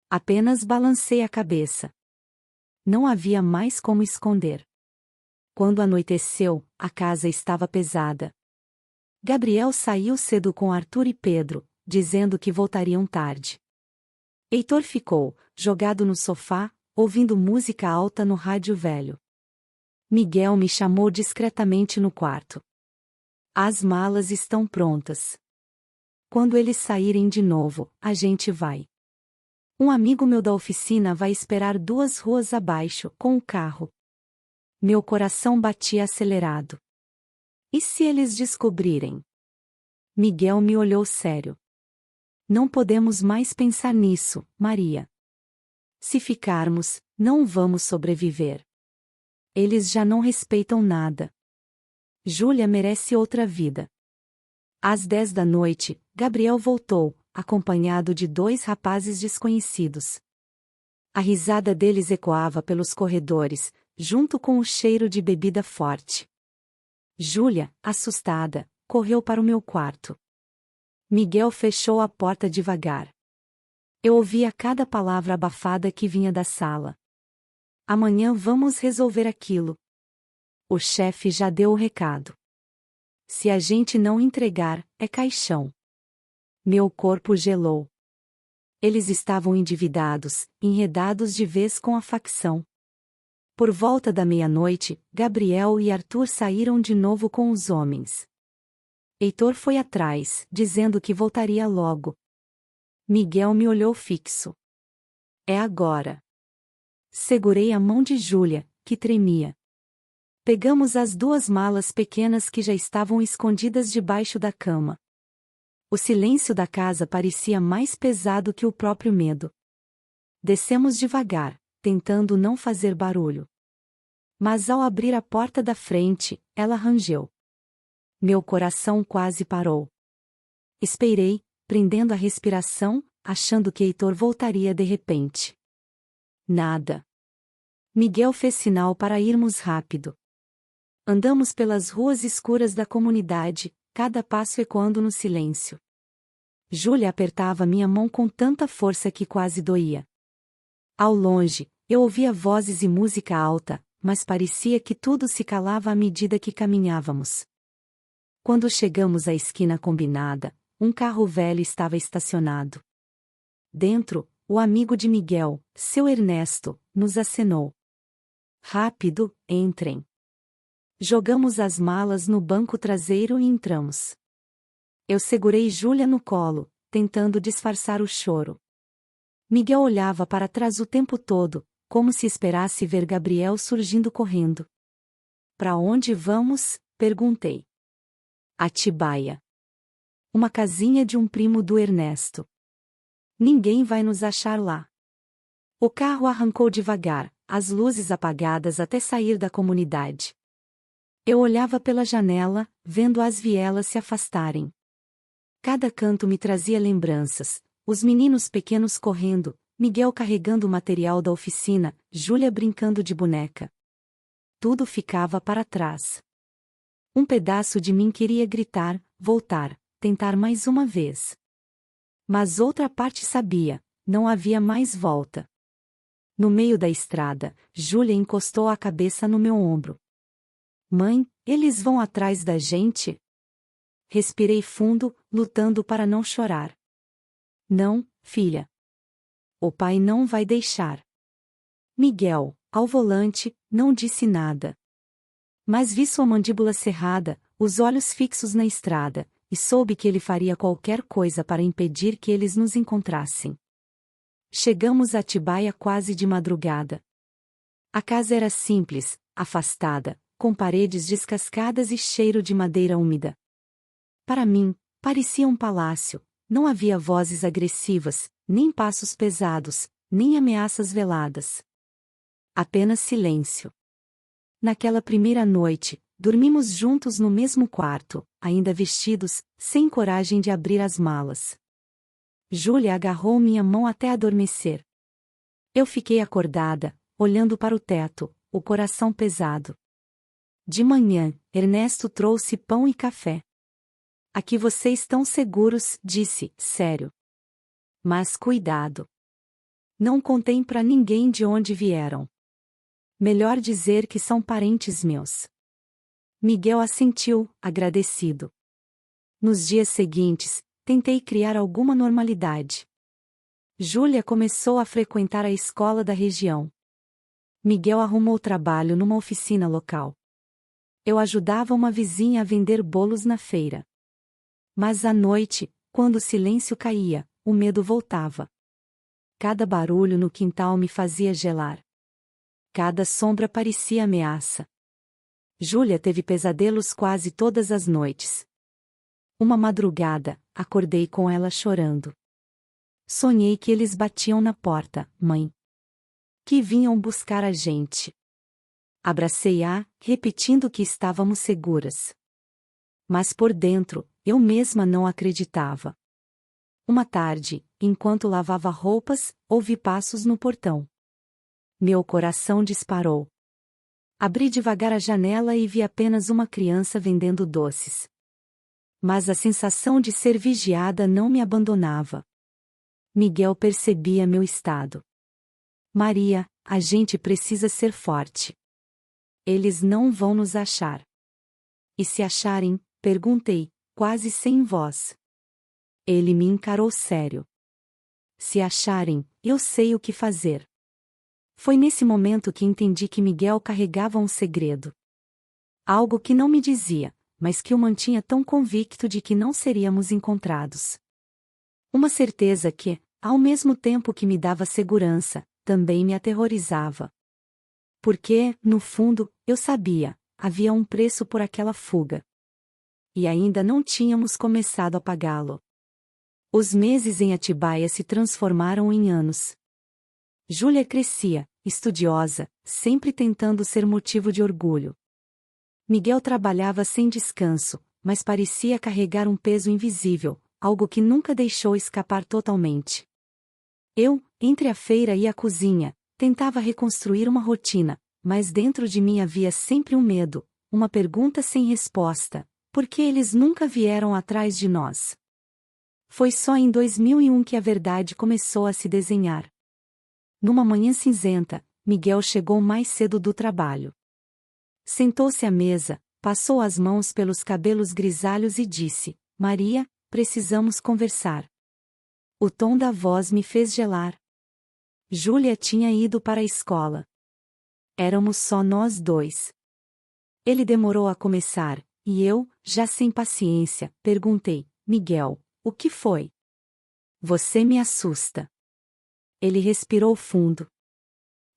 Apenas balancei a cabeça. Não havia mais como esconder. Quando anoiteceu, a casa estava pesada. Gabriel saiu cedo com Arthur e Pedro, dizendo que voltariam tarde. Heitor ficou, jogado no sofá, ouvindo música alta no rádio velho. Miguel me chamou discretamente no quarto. As malas estão prontas. Quando eles saírem de novo, a gente vai. Um amigo meu da oficina vai esperar 2 ruas abaixo, com o carro. Meu coração batia acelerado. E se eles descobrirem? Miguel me olhou sério. Não podemos mais pensar nisso, Maria. Se ficarmos, não vamos sobreviver. Eles já não respeitam nada. Júlia merece outra vida. Às 10 da noite, Gabriel voltou, acompanhado de 2 rapazes desconhecidos. A risada deles ecoava pelos corredores, junto com o cheiro de bebida forte. Júlia, assustada, correu para o meu quarto. Miguel fechou a porta devagar. Eu ouvia cada palavra abafada que vinha da sala. Amanhã vamos resolver aquilo. O chefe já deu o recado. Se a gente não entregar, é caixão. Meu corpo gelou. Eles estavam endividados, enredados de vez com a facção. Por volta da meia-noite, Gabriel e Arthur saíram de novo com os homens. Heitor foi atrás, dizendo que voltaria logo. Miguel me olhou fixo. É agora. Segurei a mão de Júlia, que tremia. Pegamos as 2 malas pequenas que já estavam escondidas debaixo da cama. O silêncio da casa parecia mais pesado que o próprio medo. Descemos devagar, tentando não fazer barulho. Mas ao abrir a porta da frente, ela rangeu. Meu coração quase parou. Esperei, prendendo a respiração, achando que Heitor voltaria de repente. Nada. Miguel fez sinal para irmos rápido. Andamos pelas ruas escuras da comunidade, cada passo ecoando no silêncio. Júlia apertava minha mão com tanta força que quase doía. Ao longe, eu ouvia vozes e música alta, mas parecia que tudo se calava à medida que caminhávamos. Quando chegamos à esquina combinada, um carro velho estava estacionado. Dentro, o amigo de Miguel, seu Ernesto, nos acenou. Rápido, entrem. Jogamos as malas no banco traseiro e entramos. Eu segurei Júlia no colo, tentando disfarçar o choro. Miguel olhava para trás o tempo todo, como se esperasse ver Gabriel surgindo correndo. Para onde vamos? Perguntei. Atibaia. Uma casinha de um primo do Ernesto. Ninguém vai nos achar lá. O carro arrancou devagar, as luzes apagadas até sair da comunidade. Eu olhava pela janela, vendo as vielas se afastarem. Cada canto me trazia lembranças, os meninos pequenos correndo, Miguel carregando o material da oficina, Júlia brincando de boneca. Tudo ficava para trás. Um pedaço de mim queria gritar, voltar, tentar mais uma vez. Mas outra parte sabia, não havia mais volta. No meio da estrada, Júlia encostou a cabeça no meu ombro. Mãe, eles vão atrás da gente? Respirei fundo, lutando para não chorar. Não, filha. O pai não vai deixar. Miguel, ao volante, não disse nada. Mas vi sua mandíbula cerrada, os olhos fixos na estrada, e soube que ele faria qualquer coisa para impedir que eles nos encontrassem. Chegamos a Atibaia quase de madrugada. A casa era simples, afastada, com paredes descascadas e cheiro de madeira úmida. Para mim, parecia um palácio, não havia vozes agressivas, nem passos pesados, nem ameaças veladas. Apenas silêncio. Naquela primeira noite, dormimos juntos no mesmo quarto, ainda vestidos, sem coragem de abrir as malas. Júlia agarrou minha mão até adormecer. Eu fiquei acordada, olhando para o teto, o coração pesado. De manhã, Ernesto trouxe pão e café. Aqui vocês estão seguros, disse, sério. Mas cuidado. Não contem para ninguém de onde vieram. Melhor dizer que são parentes meus. Miguel assentiu, agradecido. Nos dias seguintes, tentei criar alguma normalidade. Júlia começou a frequentar a escola da região. Miguel arrumou trabalho numa oficina local. Eu ajudava uma vizinha a vender bolos na feira. Mas à noite, quando o silêncio caía, o medo voltava. Cada barulho no quintal me fazia gelar. Cada sombra parecia ameaça. Júlia teve pesadelos quase todas as noites. Uma madrugada, acordei com ela chorando. Sonhei que eles batiam na porta, mãe. Que vinham buscar a gente. Abracei-a, repetindo que estávamos seguras. Mas por dentro, eu mesma não acreditava. Uma tarde, enquanto lavava roupas, ouvi passos no portão. Meu coração disparou. Abri devagar a janela e vi apenas uma criança vendendo doces. Mas a sensação de ser vigiada não me abandonava. Miguel percebia meu estado. Maria, a gente precisa ser forte. Eles não vão nos achar. E se acharem? Perguntei, quase sem voz. Ele me encarou sério. Se acharem, eu sei o que fazer. Foi nesse momento que entendi que Miguel carregava um segredo. Algo que não me dizia, mas que o mantinha tão convicto de que não seríamos encontrados. Uma certeza que, ao mesmo tempo que me dava segurança, também me aterrorizava. Porque, no fundo, eu sabia, havia um preço por aquela fuga. E ainda não tínhamos começado a pagá-lo. Os meses em Atibaia se transformaram em anos. Júlia crescia, estudiosa, sempre tentando ser motivo de orgulho. Miguel trabalhava sem descanso, mas parecia carregar um peso invisível, algo que nunca deixou escapar totalmente. Eu, entre a feira e a cozinha, tentava reconstruir uma rotina, mas dentro de mim havia sempre um medo, uma pergunta sem resposta: por que eles nunca vieram atrás de nós? Foi só em 2001 que a verdade começou a se desenhar. Numa manhã cinzenta, Miguel chegou mais cedo do trabalho. Sentou-se à mesa, passou as mãos pelos cabelos grisalhos e disse: Maria, precisamos conversar. O tom da voz me fez gelar. Júlia tinha ido para a escola. Éramos só nós dois. Ele demorou a começar, e eu, já sem paciência, perguntei: Miguel, o que foi? Você me assusta. Ele respirou fundo.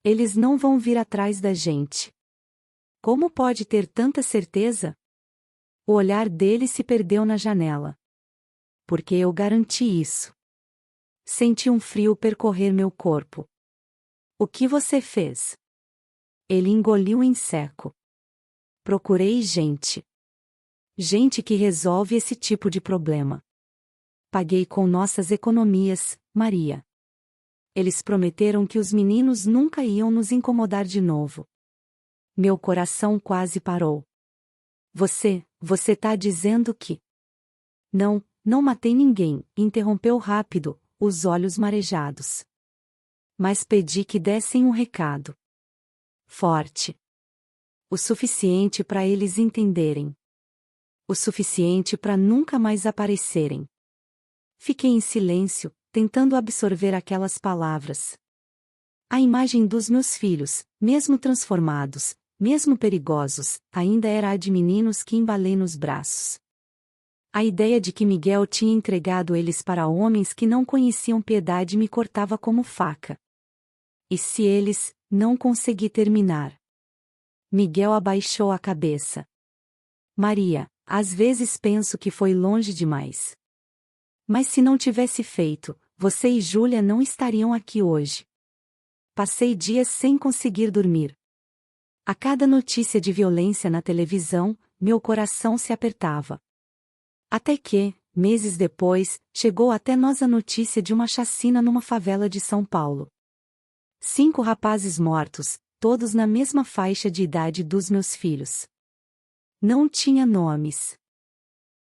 Eles não vão vir atrás da gente. Como pode ter tanta certeza? O olhar dele se perdeu na janela. Porque eu garanti isso. Senti um frio percorrer meu corpo. O que você fez? Ele engoliu em seco. Procurei gente. Gente que resolve esse tipo de problema. Paguei com nossas economias, Maria. Eles prometeram que os meninos nunca iam nos incomodar de novo. Meu coração quase parou. Você tá dizendo que... Não matei ninguém, interrompeu rápido, os olhos marejados. Mas pedi que dessem um recado. Forte. O suficiente para eles entenderem. O suficiente para nunca mais aparecerem. Fiquei em silêncio, tentando absorver aquelas palavras. A imagem dos meus filhos, mesmo transformados, mesmo perigosos, ainda era a de meninos que embalei nos braços. A ideia de que Miguel tinha entregado eles para homens que não conheciam piedade me cortava como faca. E se eles não conseguir terminar? Miguel abaixou a cabeça. Maria, às vezes penso que foi longe demais. Mas se não tivesse feito, você e Júlia não estariam aqui hoje. Passei dias sem conseguir dormir. A cada notícia de violência na televisão, meu coração se apertava. Até que, meses depois, chegou até nós a notícia de uma chacina numa favela de São Paulo. 5 rapazes mortos, todos na mesma faixa de idade dos meus filhos. Não tinha nomes.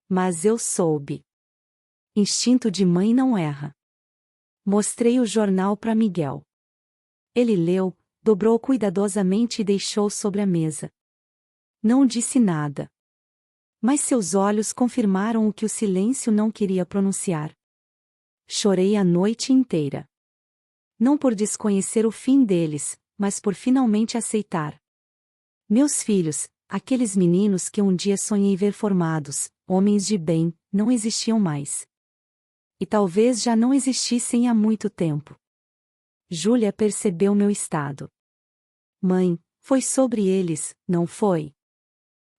Mas eu soube. Instinto de mãe não erra. Mostrei o jornal para Miguel. Ele leu, dobrou cuidadosamente e deixou sobre a mesa. Não disse nada. Mas seus olhos confirmaram o que o silêncio não queria pronunciar. Chorei a noite inteira. Não por desconhecer o fim deles, mas por finalmente aceitar. Meus filhos, aqueles meninos que um dia sonhei ver formados, homens de bem, não existiam mais. E talvez já não existissem há muito tempo. Júlia percebeu meu estado. Mãe, foi sobre eles, não foi?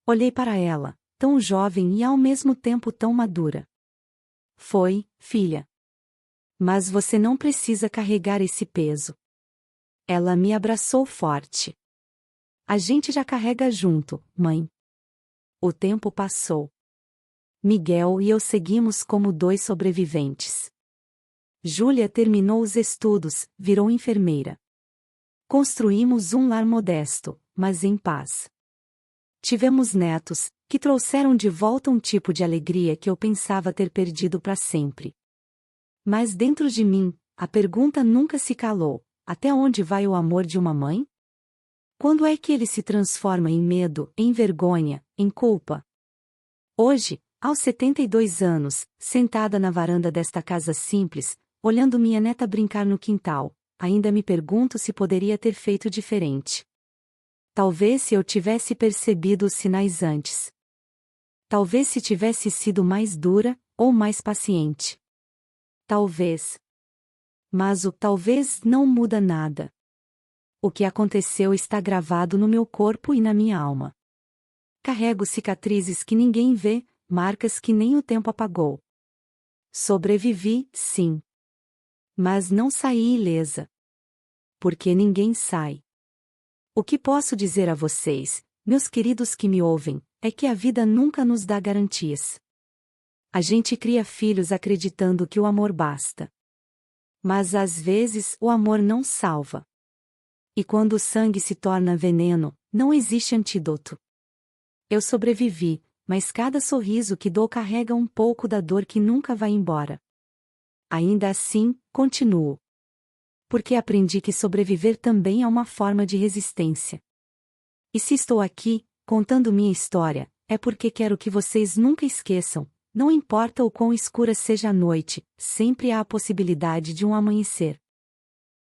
Olhei para ela, tão jovem e ao mesmo tempo tão madura. Foi, filha. Mas você não precisa carregar esse peso. Ela me abraçou forte. A gente já carrega junto, mãe. O tempo passou. Miguel e eu seguimos como 2 sobreviventes. Júlia terminou os estudos, virou enfermeira. Construímos um lar modesto, mas em paz. Tivemos netos, que trouxeram de volta um tipo de alegria que eu pensava ter perdido para sempre. Mas dentro de mim, a pergunta nunca se calou: até onde vai o amor de uma mãe? Quando é que ele se transforma em medo, em vergonha, em culpa? Hoje, aos 72 anos, sentada na varanda desta casa simples, olhando minha neta brincar no quintal, ainda me pergunto se poderia ter feito diferente. Talvez se eu tivesse percebido os sinais antes. Talvez se tivesse sido mais dura, ou mais paciente. Talvez. Mas o talvez não muda nada. O que aconteceu está gravado no meu corpo e na minha alma. Carrego cicatrizes que ninguém vê, marcas que nem o tempo apagou. Sobrevivi, sim. Mas não saí ilesa. Porque ninguém sai. O que posso dizer a vocês, meus queridos que me ouvem, é que a vida nunca nos dá garantias. A gente cria filhos acreditando que o amor basta. Mas às vezes o amor não salva. E quando o sangue se torna veneno, não existe antídoto. Eu sobrevivi, mas cada sorriso que dou carrega um pouco da dor que nunca vai embora. Ainda assim, continuo. Porque aprendi que sobreviver também é uma forma de resistência. E se estou aqui, contando minha história, é porque quero que vocês nunca esqueçam, não importa o quão escura seja a noite, sempre há a possibilidade de um amanhecer.